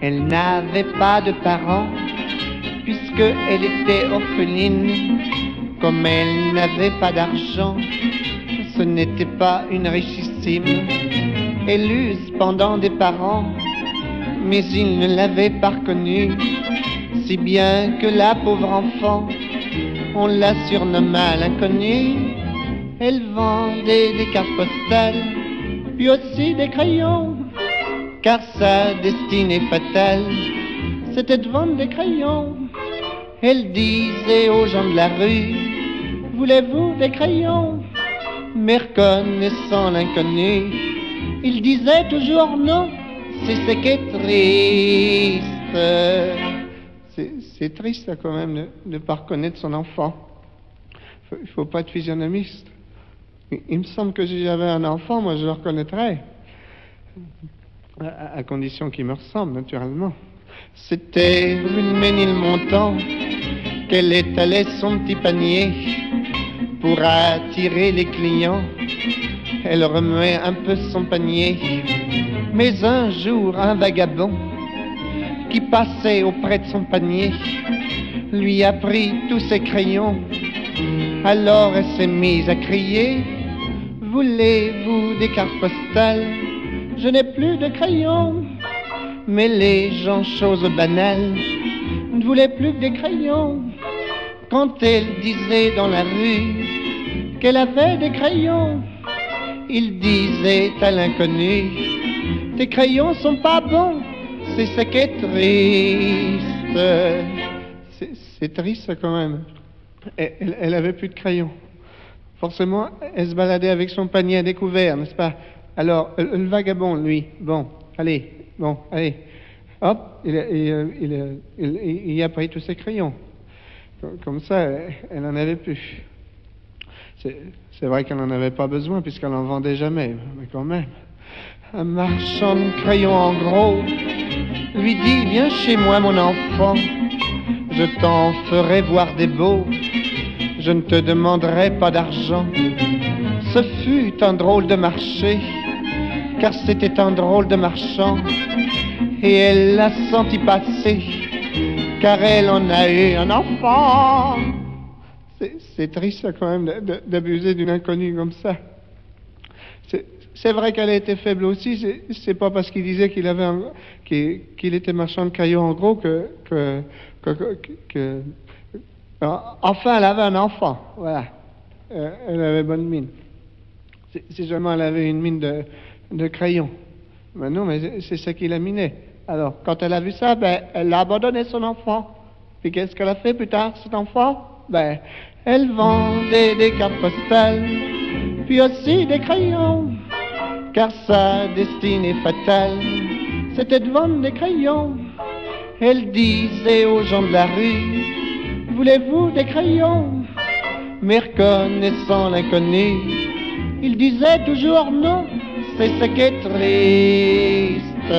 Elle n'avait pas de parents, puisque elle était orpheline. Comme elle n'avait pas d'argent, ce n'était pas une richissime. Elle eut cependant des parents, mais ils ne l'avaient pas reconnue, si bien que la pauvre enfant, on la surnomma l'inconnue. Elle vendait des cartes postales, puis aussi des crayons, car sa destinée fatale, c'était de vendre des crayons. Elle disait aux gens de la rue, voulez-vous des crayons? Mais reconnaissant l'inconnu, il disait toujours non, c'est ce qui est triste. C'est triste ça, quand même, de ne pas reconnaître son enfant. Il faut pas être physionomiste. Il me semble que si j'avais un enfant, moi je le reconnaîtrais. À condition qu'il me ressemble, naturellement. C'était une Ménilmontant qu'elle étalait son petit panier pour attirer les clients. Elle remuait un peu son panier. Mais un jour, un vagabond qui passait auprès de son panier lui a pris tous ses crayons. Alors elle s'est mise à crier, voulez-vous des cartes postales? Je n'ai plus de crayons. Mais les gens, chose banale, ne voulaient plus que des crayons. Quand elle disait dans la rue qu'elle avait des crayons, il disait à l'inconnu, tes crayons sont pas bons, c'est ce qui est triste. C'est triste ça, quand même. Elle avait plus de crayons. Forcément, elle se baladait avec son panier à découvert, n'est-ce pas? Alors, le vagabond, lui, bon, allez, hop, il a pris tous ses crayons. Comme ça, elle n'en avait plus. C'est vrai qu'elle n'en avait pas besoin, puisqu'elle n'en vendait jamais, mais quand même. Un marchand de crayons en gros lui dit, viens chez moi mon enfant, je t'en ferai voir des beaux, je ne te demanderai pas d'argent. Ce fut un drôle de marché, car c'était un drôle de marchand, et elle l'a senti passer, car elle en a eu un enfant. C'est triste ça, quand même, d'abuser d'une inconnue comme ça. C'est vrai qu'elle était faible aussi, c'est pas parce qu'il disait qu'il était marchand de crayons en gros enfin elle avait un enfant, voilà. Elle avait bonne mine. Si seulement elle avait une mine de crayon. Mais non, mais c'est ça qui l'a miné. Alors, quand elle a vu ça, elle a abandonné son enfant. Puis qu'est-ce qu'elle a fait plus tard, cet enfant? Elle vendait des cartes postales, puis aussi des crayons, car sa destinée fatale, c'était de vendre des crayons. Elle disait aux gens de la rue, voulez-vous des crayons? Mais reconnaissant l'inconnu, il disait toujours non, c'est ce qui est triste.